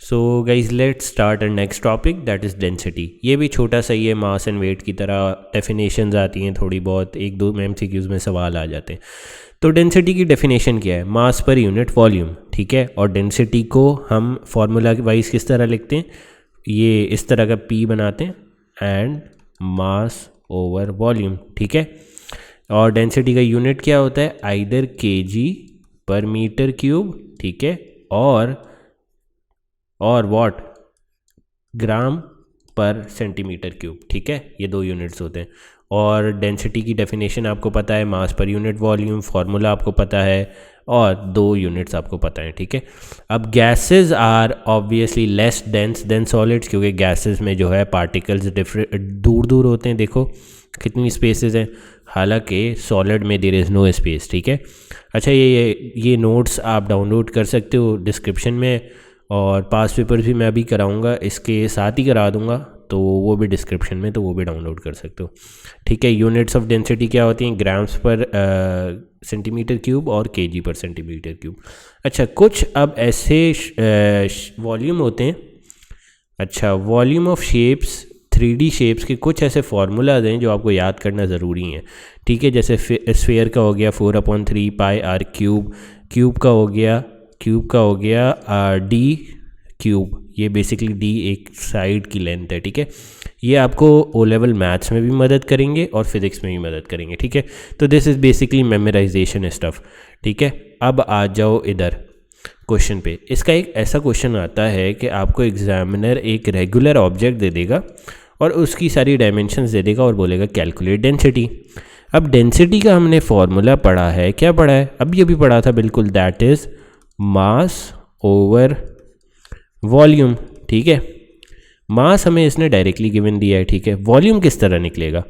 So guys let's start a next topic that is density. ये भी छोटा सा ही है, मास एंड वेट की तरह डेफिनेशंस आती हैं थोड़ी बहुत, एक दो MCQs में सवाल आ जाते हैं। तो डेंसिटी की डेफिनेशन क्या है? मास पर यूनिट वॉल्यूम, ठीक है। और डेंसिटी को हम फार्मूला वाइज किस तरह लिखते हैं? ये इस तरह का P बनाते हैं एंड मास ओवर वॉल्यूम, ठीक है। और डेंसिटी का यूनिट क्या होता है? आइदर kg पर मीटर क्यूब, ठीक है, और वॉट ग्राम पर सेंटीमीटर क्यूब, ठीक है। ये दो यूनिट्स होते हैं। और डेंसिटी की डेफिनेशन आपको पता है, मास पर यूनिट वॉल्यूम, फार्मूला आपको पता है, और दो यूनिट्स आपको पता है, ठीक है। अब gases are obviously less dense than solids, क्योंकि गैसेस में जो है पार्टिकल्स दूर दूर होते हैं। देखो कितनी स्पेसेस हैं, हालांकि सॉलिड में देयर इज़ नो स्पेस, ठीक है। अच्छा, ये नोट्स आप डाउनलोड कर सकते हो डिस्क्रिप्शन में, और पास पेपर भी मैं अभी कराऊंगा, इसके साथ ही करा दूंगा, तो वो भी डिस्क्रिप्शन में, तो वो भी डाउनलोड कर सकते हो, ठीक है। यूनिट्स ऑफ डेंसिटी क्या होती हैं? ग्राम्स पर सेंटीमीटर क्यूब और kg पर सेंटीमीटर क्यूब। अच्छा, कुछ अब ऐसे वॉल्यूम होते हैं। अच्छा, volume of shapes, 3D shapes के कुछ ऐसे फार्मूलाज हैं जो आपको याद करना ज़रूरी हैं, ठीक है। जैसे स्फीयर का हो गया 4/3 पाई r क्यूब, क्यूब का हो गया d क्यूब, ये बेसिकली d एक साइड की लेंथ है, ठीक है। ये आपको O लेवल मैथ्स में भी मदद करेंगे और फिज़िक्स में भी मदद करेंगे, ठीक है। तो this is basically memorisation stuff, ठीक है। अब आ जाओ इधर क्वेश्चन पे। इसका एक ऐसा क्वेश्चन आता है कि आपको एग्जामिनर एक रेगुलर ऑब्जेक्ट दे देगा और उसकी सारी डायमेंशंस दे देगा और बोलेगा कैलकुलेट डेंसिटी। अब डेंसिटी का हमने फॉर्मूला पढ़ा है, क्या पढ़ा है? अब ये भी पढ़ा था बिल्कुल, that is mass over volume, ठीक है। मास हमें इसने डायरेक्टली गिवन दिया है, ठीक है। वॉल्यूम किस तरह निकलेगा?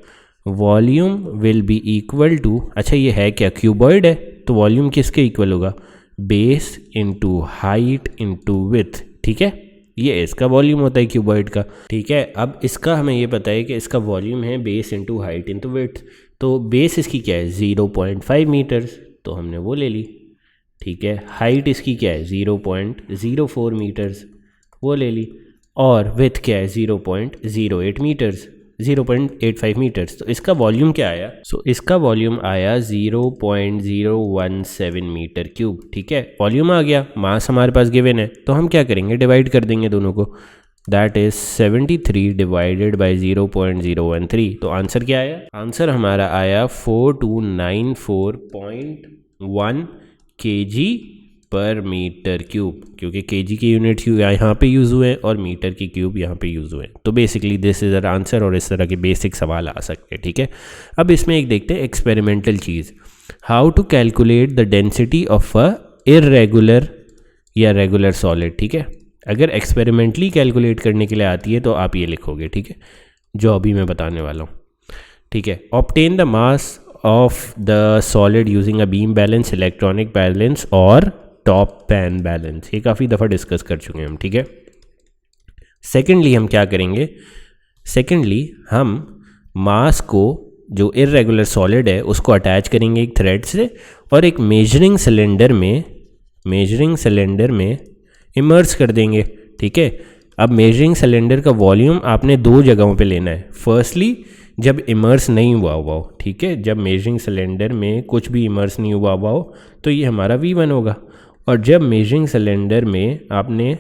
Volume will be equal to, अच्छा ये है क्या? क्यूबॉइड है, तो वॉल्यूम किसके इक्वल होगा? Base into height into with, ठीक है। ये इसका वॉल्यूम होता है क्यूबॉइड का, ठीक है। अब इसका हमें ये पता है कि इसका वॉल्यूम है base into height into with. तो बेस इसकी क्या है? 0.5 मीटर्स, तो हमने वो ले ली, ठीक है। हाइट इसकी क्या है? 0.04 मीटर्स, वो ले ली। और विथ क्या है? 0.08 मीटर्स, 0.85 मीटर्स। तो इसका वॉल्यूम क्या आया? इसका वॉल्यूम आया 0.017 मीटर क्यूब, ठीक है। वॉल्यूम आ गया, मास हमारे पास गिवन है, तो हम क्या करेंगे? डिवाइड कर देंगे दोनों को, दैट इज 73 डिवाइडेड बाई 0.013। तो आंसर क्या आया? आंसर हमारा आया 4294.1 kg पर मीटर क्यूब, क्योंकि kg की यूनिट यहाँ पे यूज़ हुए हैं और मीटर की क्यूब यहाँ पे यूज़ हुए हैं। तो basically this is a answer, और इस तरह के बेसिक सवाल आ सकते हैं, ठीक है। अब इसमें एक देखते हैं एक्सपेरिमेंटल चीज़, how to calculate the density of a irregular या रेगुलर सॉलिड, ठीक है। अगर एक्सपेरिमेंटली कैलकुलेट करने के लिए आती है तो आप ये लिखोगे, ठीक है, जो अभी मैं बताने वाला हूँ, ठीक है। Obtain the mass of the solid using a beam balance, electronic balance और टॉप पैन बैलेंस। ये काफ़ी दफ़ा डिस्कस कर चुके हैं हम, ठीक है। सेकेंडली हम क्या करेंगे? सेकेंडली हम मास को, जो इर्रेगुलर सॉलिड है, उसको अटैच करेंगे एक थ्रेड से और एक मेजरिंग सिलेंडर में इमर्स कर देंगे, ठीक है। अब मेजरिंग सिलेंडर का वॉल्यूम आपने दो जगहों पे लेना है। फर्स्टली जब इमर्स नहीं हुआ हो, ठीक है, जब मेजरिंग सिलेंडर में कुछ भी इमर्स नहीं हुआ हो तो ये हमारा V1 होगा। और जब मेजरिंग सिलेंडर में आपने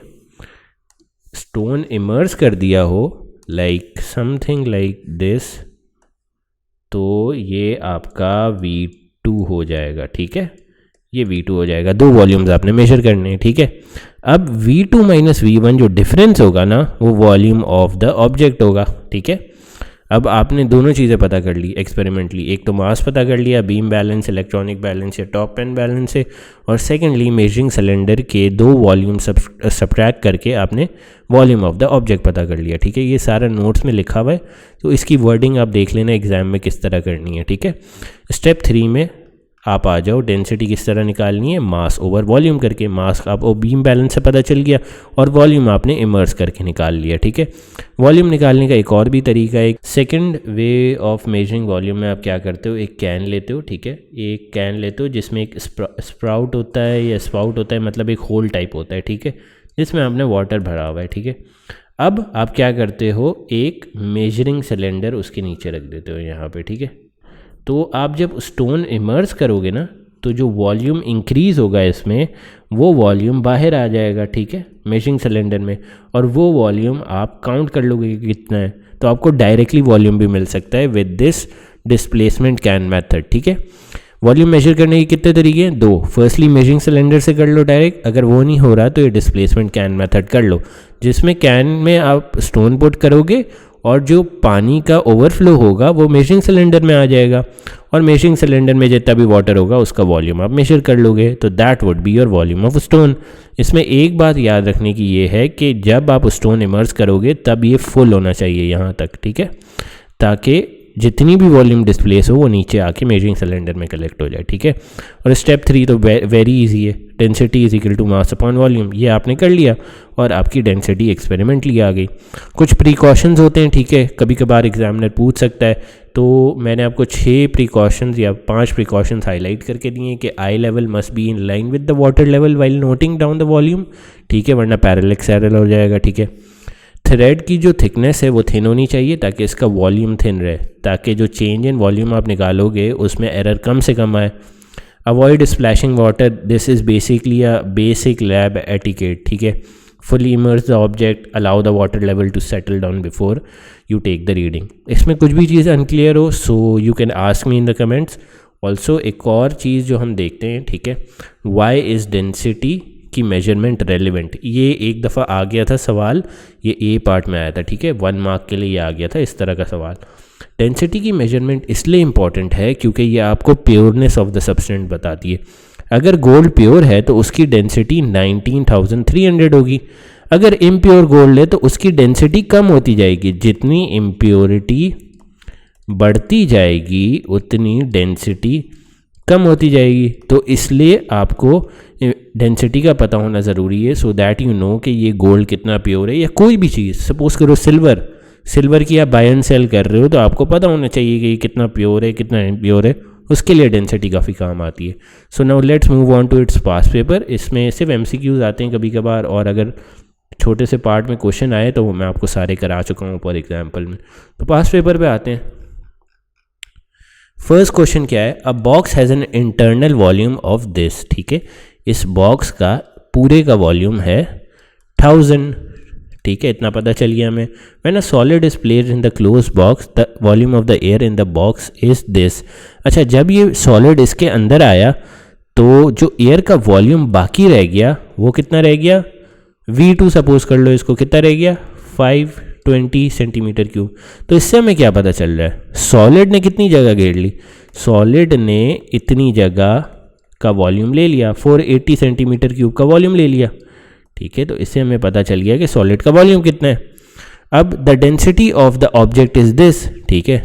स्टोन इमर्स कर दिया हो, लाइक समथिंग लाइक दिस, तो ये आपका V2 हो जाएगा, ठीक है। ये V2 हो जाएगा, दो वॉल्यूम्स आपने मेजर करने हैं, ठीक है। अब V2 माइनस V1 जो डिफरेंस होगा ना, वो वॉल्यूम ऑफ द ऑब्जेक्ट होगा, ठीक है। अब आपने दोनों चीज़ें पता कर ली एक्सपेरिमेंटली, एक तो मास पता कर लिया बीम बैलेंस, इलेक्ट्रॉनिक बैलेंस या टॉप पेन बैलेंस से, और सेकेंडली मेजरिंग सिलेंडर के दो वॉल्यूम सब्ट्रैक्ट करके आपने वॉल्यूम ऑफ द ऑब्जेक्ट पता कर लिया, ठीक है। ये सारा नोट्स में लिखा हुआ है, तो इसकी वर्डिंग आप देख लेना एग्जाम में किस तरह करनी है, ठीक है। स्टेप 3 में आप आ जाओ, डेंसिटी किस तरह निकालनी है? मास ओवर वॉल्यूम करके। मास आपको बीम बैलेंस से पता चल गया और वॉल्यूम आपने इमर्स करके निकाल लिया, ठीक है। वॉल्यूम निकालने का एक और भी तरीका है, second way of measuring volume में आप क्या करते हो? एक कैन लेते हो, ठीक है, एक कैन लेते हो जिसमें एक स्प्राउट होता है या स्पाउट होता है, मतलब एक होल टाइप होता है, ठीक है। इसमें आपने वाटर भरा हुआ है, ठीक है। अब आप क्या करते हो, एक मेजरिंग सिलेंडर उसके नीचे रख देते हो यहाँ पे, ठीक है। तो आप जब स्टोन इमर्स करोगे ना, तो जो वॉल्यूम इंक्रीज़ होगा इसमें, वो वॉल्यूम बाहर आ जाएगा, ठीक है, मेजरिंग सिलेंडर में, और वो वॉल्यूम आप काउंट कर लोगे कि कितना है, तो आपको डायरेक्टली वॉल्यूम भी मिल सकता है with this displacement can method, ठीक है। वॉल्यूम मेजर करने के कितने तरीके हैं, दो। फर्स्टली मेजरिंग सिलेंडर से कर लो डायरेक्ट, अगर वो नहीं हो रहा तो ये डिस्प्लेसमेंट कैन मेथड कर लो, जिसमें कैन में आप स्टोन पुट करोगे और जो पानी का ओवरफ्लो होगा वो मेजरिंग सिलेंडर में आ जाएगा, और मेजरिंग सिलेंडर में जितना भी वाटर होगा उसका वॉल्यूम आप मेजर कर लोगे, तो that would be your volume of stone. इसमें एक बात याद रखने की ये है कि जब आप स्टोन इमर्स करोगे तब ये फुल होना चाहिए यहाँ तक, ठीक है, ताकि जितनी भी वॉल्यूम डिस्प्लेस हो वो नीचे आके मेजरिंग सिलेंडर में कलेक्ट हो जाए, ठीक है। और स्टेप 3 तो वेरी इजी है, density is equal to mass upon volume, ये आपने कर लिया और आपकी डेंसिटी एक्सपेरिमेंटली आ गई। कुछ प्रिकॉशंस होते हैं, ठीक है, कभी कभार एग्जामिनर पूछ सकता है, तो मैंने आपको 6 प्रिकॉशंस या 5 प्रिकॉशंस हाईलाइट करके दिए हैं कि eye level must be in line with the water level while noting down the volume, ठीक है, वरना पैरेलक्स एरर हो जाएगा, ठीक है। थ्रेड की जो थिकनेस है वो थिन होनी चाहिए ताकि इसका वॉल्यूम थिन रहे, ताकि जो चेंज इन वॉल्यूम आप निकालोगे उसमें एरर कम से कम आए। Avoid splashing water, this is basically a basic lab etiquette, ठीक है। Fully immerse the object, allow the water level to settle down before you take the reading. इसमें कुछ भी चीज़ अनक्लियर हो so you can ask me in the comments. Also एक और चीज़ जो हम देखते हैं, ठीक है, वाई इज़ डेंसिटी की मेजरमेंट रेलिवेंट, ये एक दफ़ा आ गया था सवाल, ये ए पार्ट में आया था, ठीक है, 1 मार्क के लिए ये आ गया था इस तरह का सवाल। डेंसिटी की मेजरमेंट इसलिए इम्पॉर्टेंट है क्योंकि ये आपको प्योरनेस ऑफ द सब्सटेंस बताती है। अगर गोल्ड प्योर है तो उसकी डेंसिटी 19,300 होगी, अगर इम्प्योर गोल्ड है तो उसकी डेंसिटी कम होती जाएगी, जितनी इम्प्योरिटी बढ़ती जाएगी उतनी डेंसिटी कम होती जाएगी। तो इसलिए आपको डेंसिटी का पता होना ज़रूरी है, सो दैट यू नो कि ये गोल्ड कितना प्योर है, या कोई भी चीज़, सपोज करो सिल्वर की आप बाय एंड सेल कर रहे हो तो आपको पता होना चाहिए कि ये कितना प्योर है कितना इम्प्योर है, उसके लिए डेंसिटी काफ़ी काम आती है। So now let's move on to its past paper. इसमें सिर्फ MCQs आते हैं कभी कभार, और अगर छोटे से पार्ट में क्वेश्चन आए तो वो मैं आपको सारे करा चुका हूँ फॉर एग्जाम्पल में। तो पास्ट पेपर पे आते हैं। फर्स्ट क्वेश्चन क्या है, अ box has an internal volume of this, ठीक है, इस बॉक्स का पूरे का वॉल्यूम है 1000, ठीक है, इतना पता चल गया हमें। When a solid is placed in the close box the volume of the air in the box is this. अच्छा, जब ये सॉलिड इसके अंदर आया तो जो एयर का वॉल्यूम बाकी रह गया वो कितना रह गया, V2 सपोज कर लो, इसको कितना रह गया 520 सेंटीमीटर क्यूब। तो इससे हमें क्या पता चल रहा है, सॉलिड ने कितनी जगह घेर ली, सॉलिड ने इतनी जगह का वॉल्यूम ले लिया, 480 सेंटीमीटर क्यूब का वॉल्यूम ले लिया, ठीक है। तो इससे हमें पता चल गया कि सॉलिड का वॉल्यूम कितना है। अब the density of the object is this, ठीक है,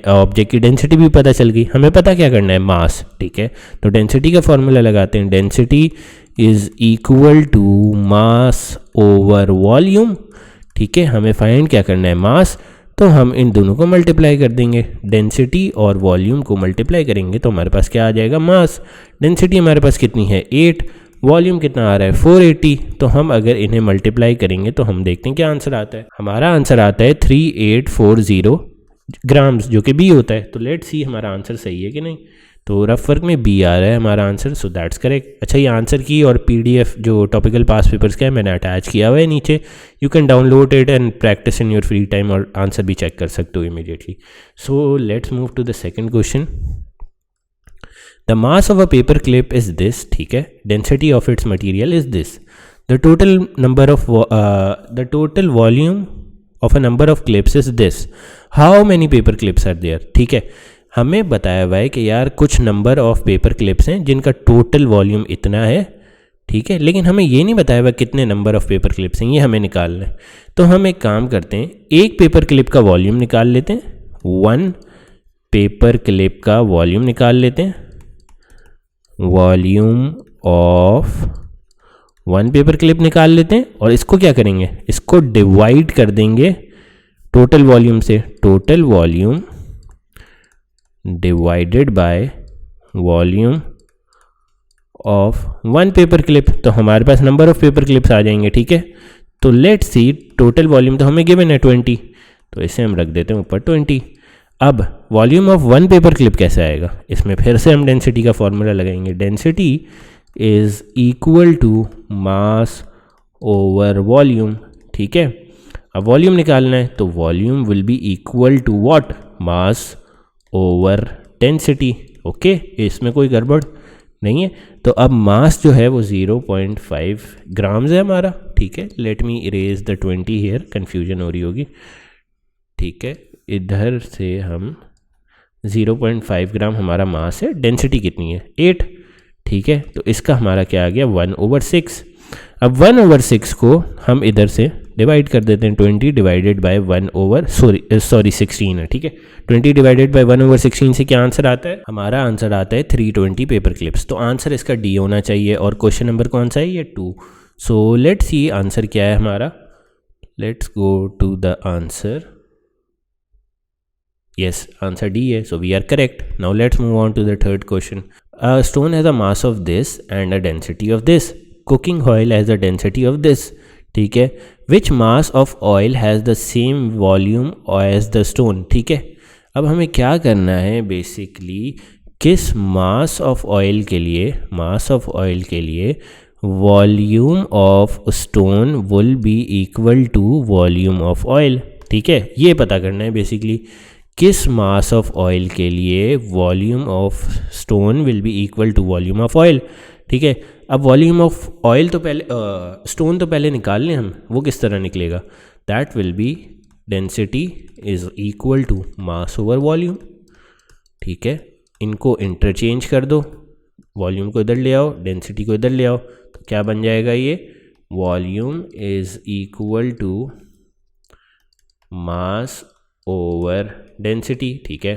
ऑब्जेक्ट की डेंसिटी भी पता चल गई, हमें पता क्या करना है, मास, ठीक है। तो डेंसिटी का फॉर्मूला लगाते हैं, density is equal to mass over volume, ठीक है। हमें फाइंड क्या करना है, मास, तो हम इन दोनों को मल्टीप्लाई कर देंगे, डेंसिटी और वॉल्यूम को मल्टीप्लाई करेंगे तो हमारे पास क्या आ जाएगा, मास। डेंसिटी हमारे पास कितनी है 8, वॉल्यूम कितना आ रहा है 480, तो हम अगर इन्हें मल्टीप्लाई करेंगे तो हम देखते हैं क्या आंसर आता है। हमारा आंसर आता है 3840 ग्राम्स, जो कि बी होता है। तो लेट्स सी हमारा आंसर सही है कि नहीं। तो रफ वर्क में बी आ रहा है हमारा आंसर, सो दैट्स करेक्ट। अच्छा, ये आंसर की और PDF जो टॉपिकल पास पेपर्स का है मैंने अटैच किया हुआ है नीचे, you can download it and practice in your free time, और आंसर भी चेक कर सकते हो immediately. So let's move to the second question. The mass of a paper clip is this, ठीक है, density of its material is this, the total volume of a number of clips is this, how many paper clips are there, ठीक है। हमें बताया हुआ है कि यार कुछ नंबर ऑफ पेपर क्लिप्स हैं जिनका टोटल वॉल्यूम इतना है, ठीक है, लेकिन हमें ये नहीं बताया हुआ कितने नंबर ऑफ पेपर क्लिप्स हैं, ये हमें निकालना है। तो हम एक काम करते हैं, एक पेपर क्लिप का वॉल्यूम निकाल लेते हैं, 1 पेपर क्लिप का वॉल्यूम निकाल लेते हैं, वॉल्यूम ऑफ 1 पेपर क्लिप निकाल लेते हैं, और इसको क्या करेंगे, इसको डिवाइड कर देंगे टोटल वॉल्यूम से, total volume divided by volume of one paper clip, तो हमारे पास नंबर ऑफ पेपर क्लिप्स आ जाएंगे, ठीक है। तो लेट्स सी टोटल वॉल्यूम तो हमें गिवन है 20, तो इसे हम रख देते हैं ऊपर 20। अब volume of one paper clip कैसे आएगा, इसमें फिर से हम डेंसिटी का फॉर्मूला लगाएंगे। Density is equal to mass over volume, ठीक है। अब वॉल्यूम निकालना है तो volume will be equal to what, mass over density. Okay, इसमें कोई गड़बड़ नहीं है। तो अब मास जो है वो 0.5 ग्राम्स है हमारा, ठीक है। Let me erase the 20 here, confusion हो रही होगी, ठीक है। इधर से हम 0.5 ग्राम हमारा मास है, डेंसिटी कितनी है 8, ठीक है। तो इसका हमारा क्या आ गया 1/6। अब 1/6 को हम इधर से डिवाइड कर देते हैं, 20 डिवाइडेड बाय 16 है, ठीक है। 20 डिवाइडेड बाय 1/16 से क्या आंसर आता है, हमारा आंसर आता है 320 पेपर क्लिप्स। तो आंसर इसका डी होना चाहिए, और क्वेश्चन नंबर कौन सा है, ये 2। सो लेट्स सी आंसर क्या है हमारा, let's go to the answer. Yes, answer D है, so we are correct. Now let's move on to the third question. A stone has a mass of this and a density of this. Cooking oil has a density of this, ठीक है। Which mass of oil has the same volume as the stone, ठीक है। अब हमें क्या करना है basically, किस मास ऑफ ऑयल के लिए volume of stone will be equal to volume of oil, ठीक है। ये पता करना है बेसिकली, किस मास ऑफ ऑयल के लिए volume of stone will be equal to volume of oil, ठीक है। अब वॉल्यूम ऑफ ऑयल तो पहले स्टोन तो पहले निकाल लें हम, वो किस तरह निकलेगा, that will be density is equal to mass over volume, ठीक है। इनको इंटरचेंज कर दो, वॉल्यूम को इधर ले आओ, डेंसिटी को इधर ले आओ, तो क्या बन जाएगा ये, volume is equal to mass over density, ठीक है।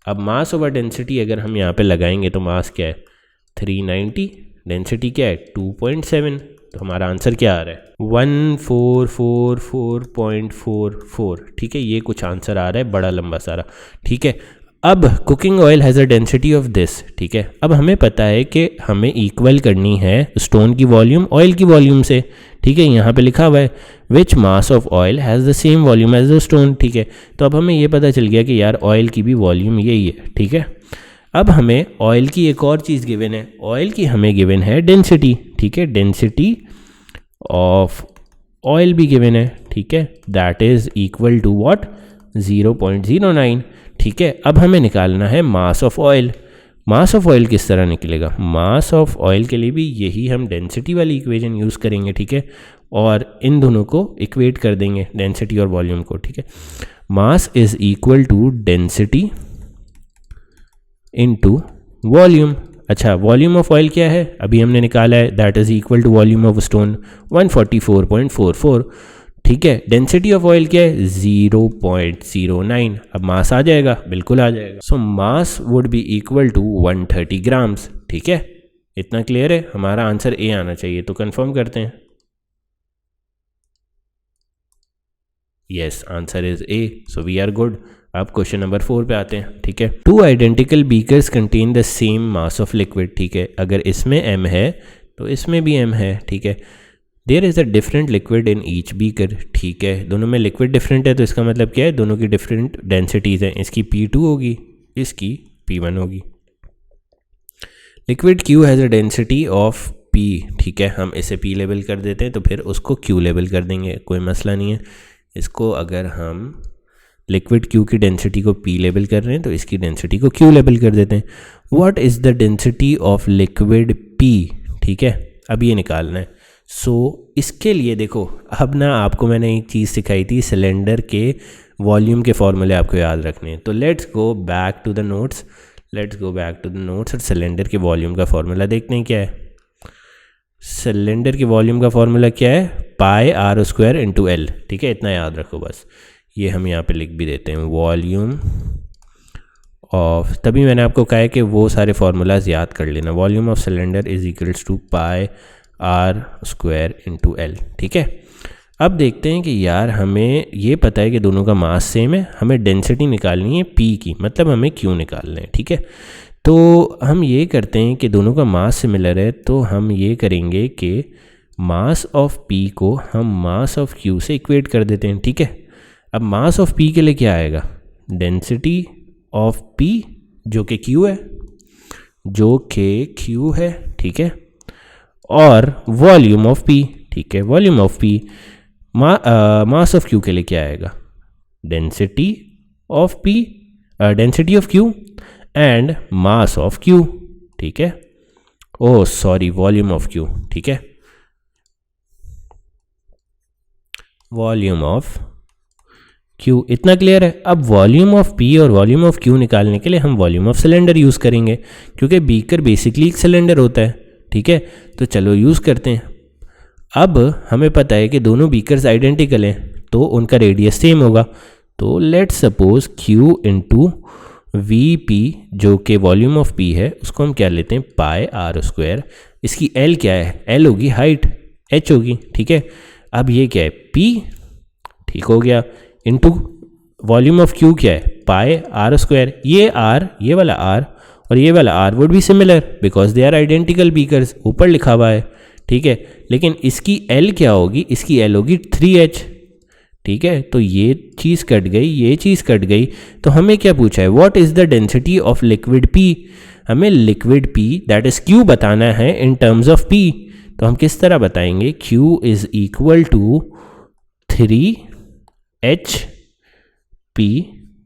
अब मास ओवर डेंसिटी अगर हम यहाँ पे लगाएंगे तो मास क्या है 390, डेंसिटी क्या है 2.7, तो हमारा आंसर क्या आ रहा है 1444.44, ठीक है। ये कुछ आंसर आ रहा है बड़ा लंबा सारा, ठीक है। अब cooking oil has a density of this, ठीक है। अब हमें पता है कि हमें इक्वल करनी है स्टोन की वॉल्यूम ऑयल की वॉल्यूम से, ठीक है। यहाँ पे लिखा हुआ है which mass of oil has the same volume as the stone, ठीक है। तो अब हमें ये पता चल गया कि यार ऑयल की भी वॉल्यूम यही है, ठीक है। अब हमें ऑयल की एक और चीज़ गिवन है, ऑयल की हमें गिवन है डेंसिटी, ठीक है। डेंसिटी ऑफ ऑयल भी गिवन है, ठीक है, that is equal to what 0.09, ठीक है। अब हमें निकालना है mass of oil. Mass of oil किस तरह निकलेगा, मास ऑफ ऑयल के लिए भी यही हम डेंसिटी वाली इक्वेशन यूज़ करेंगे, ठीक है। और इन दोनों को इक्वेट कर देंगे, डेंसिटी और वॉल्यूम को, ठीक है। Mass is equal to density into volume. अच्छा, वॉल्यूम ऑफ ऑयल क्या है, अभी हमने निकाला है, that is equal to volume of stone 144.44, ठीक है। डेंसिटी ऑफ ऑयल क्या है 0.09। अब मास आ जाएगा, बिल्कुल आ जाएगा। So mass would be equal to 130 grams, ठीक है। इतना क्लियर है, हमारा आंसर ए आना चाहिए, तो कंफर्म करते हैं। Yes, answer is A, so we are good. अब क्वेश्चन नंबर 4 पे आते हैं, ठीक है। 2 identical beakers contain the same mass of liquid, ठीक है। अगर इसमें m है तो इसमें भी m है, ठीक है। There is a different liquid in each beaker, ठीक है। दोनों में लिक्विड डिफरेंट है, तो इसका मतलब क्या है, दोनों की डिफरेंट डेंसिटीज़ हैं। इसकी P2 होगी, इसकी P1 होगी। Liquid Q has a density of P, ठीक है। हम इसे P लेवल कर देते हैं, तो फिर उसको Q लेवल कर देंगे, कोई मसला नहीं है। इसको अगर हम लिक्विड Q की डेंसिटी को P लेवल कर रहे हैं, तो इसकी डेंसिटी को Q लेवल कर देते हैं। What is the density of liquid P, ठीक है। अब ये निकालना है। सो इसके लिए देखो, अब ना आपको मैंने एक चीज़ सिखाई थी, सिलेंडर के वॉल्यूम के फॉर्मूले आपको याद रखने हैं। तो let's go back to the notes, और सिलेंडर के वॉल्यूम का फॉर्मूला देखते हैं क्या है। सिलेंडर के वॉल्यूम का फॉर्मूला क्या है, पाई आर स्क्वायर इंटू एल, ठीक है। इतना याद रखो बस, ये हम यहाँ पे लिख भी देते हैं, वॉल्यूम ऑफ, तभी मैंने आपको कहा है कि वो सारे फार्मूलाज याद कर लेना। Volume of cylinder is equals to pi R square into L, ठीक है। अब देखते हैं कि यार हमें ये पता है कि दोनों का मास सेम है, हमें डेंसिटी निकालनी है P की, मतलब हमें Q निकालना है, ठीक है। तो हम ये करते हैं कि दोनों का मास सिमिलर है, तो हम ये करेंगे कि मास ऑफ P को हम मास ऑफ Q से इक्वेट कर देते हैं, ठीक है। अब मास ऑफ P के लिए क्या आएगा, डेंसिटी ऑफ P जो कि Q है, ठीक है, और वॉल्यूम ऑफ P, ठीक है, volume of P। Mass of Q के लिए क्या आएगा, density of P, density of Q and mass of Q, ठीक है, ओ सॉरी वॉल्यूम ऑफ Q, ठीक है, वॉल्यूम ऑफ Q। इतना क्लियर है। अब वॉल्यूम ऑफ P और वॉल्यूम ऑफ Q निकालने के लिए हम वॉल्यूम ऑफ सिलेंडर यूज़ करेंगे, क्योंकि बीकर बेसिकली एक सिलेंडर होता है, ठीक है। तो चलो यूज़ करते हैं। अब हमें पता है कि दोनों बीकर्स आइडेंटिकल हैं, तो उनका रेडियस सेम होगा। तो let's suppose Q into VP जो कि वॉल्यूम ऑफ P है, उसको हम क्या लेते हैं, पाई r²। इसकी L क्या है, L होगी हाइट, H होगी, ठीक है। अब ये क्या है, P, ठीक हो गया, इंटू वॉल्यूम ऑफ Q क्या है, पाई r²। ये R, ये वाला R और ये वाला R would be similar because they are identical beakers, ऊपर लिखा हुआ है, ठीक है। लेकिन इसकी L क्या होगी, इसकी L होगी 3H, ठीक है। तो ये चीज़ कट गई, ये चीज़ कट गई। तो हमें क्या पूछा है, what is the density of liquid P। हमें liquid P that is Q बताना है इन टर्म्स ऑफ P। तो हम किस तरह बताएंगे, Q is equal to 3HP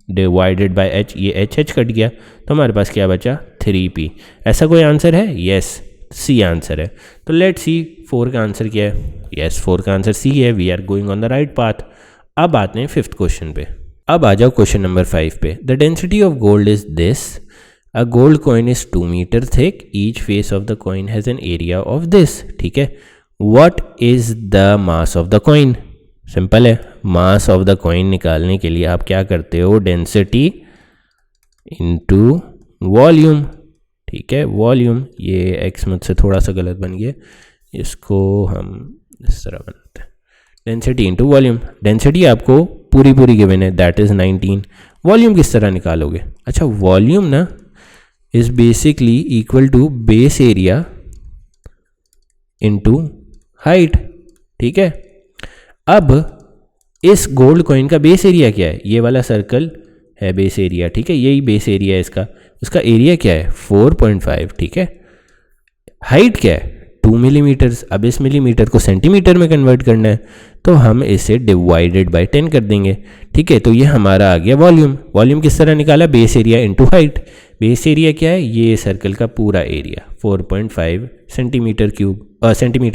divided by H। ये H कट गया, तो हमारे पास क्या बचा, 3P। ऐसा कोई आंसर है, यस, सी आंसर है। तो लेट्स सी 4 का आंसर क्या है, यस 4 का आंसर सी है। We are going on the right path. अब आते हैं 5th क्वेश्चन पे। अब आ जाओ क्वेश्चन नंबर 5 पे। The density of gold is this, a gold coin is 2 meter thick, each face of the coin has an area of this, ठीक है। What is the mass of the coin. Simple है, mass of the coin निकालने के लिए आप क्या करते हो, डेंसिटी इंटू वॉल्यूम, ठीक है, वॉल्यूम। ये एक्स मुझसे थोड़ा सा गलत बन गया, इसको हम इस तरह बनाते हैं, डेंसिटी इंटू वॉल्यूम। डेंसिटी आपको पूरी गिवन है, दैट इज़ 19। वॉल्यूम किस तरह निकालोगे, अच्छा वॉल्यूम ना is basically equal to base area into height, ठीक है। अब इस गोल्ड कॉइन का बेस एरिया क्या है, ये वाला सर्कल है बेस एरिया, ठीक है, यही बेस एरिया है इसका। उसका एरिया क्या है, 4.5, ठीक है। हाइट क्या है, 2 मिलीमीटर्स। अब इस मिलीमीटर को सेंटीमीटर में कन्वर्ट करना है, तो हम इसे डिवाइडेड बाय 10 कर देंगे, ठीक है। तो ये हमारा आ गया वॉल्यूम। वॉल्यूम किस तरह निकाला, base area into height. Base area क्या है, ये सर्कल का पूरा एरिया 4.5 सेंटीमीटर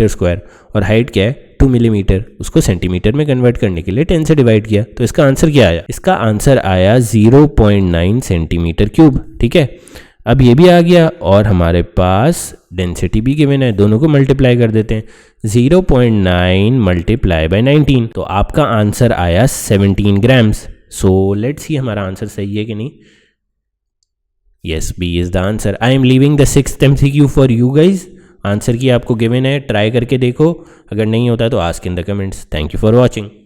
स्क्वायर, और हाइट क्या है 2 मिलीमीटर। उसको सेंटीमीटर में कन्वर्ट करने के लिए 10 से डिवाइड किया, तो इसका आंसर क्या आया, इसका आंसर आया 0.9 सेंटीमीटर क्यूब, ठीक है। अब ये भी आ गया और हमारे पास डेंसिटी भी गिवन है, दोनों को मल्टीप्लाई कर देते हैं। 0.9 मल्टीप्लाई बाय 19, तो आपका आंसर आया 17 ग्राम्स। सो लेट्स सी हमारा आंसर सही है कि नहीं। Yes, B is the answer. I am leaving the 6th MCQ for you guys. Answer की आपको गिवन है, ट्राई करके देखो, अगर नहीं होता तो ask in the comments. Thank you for watching.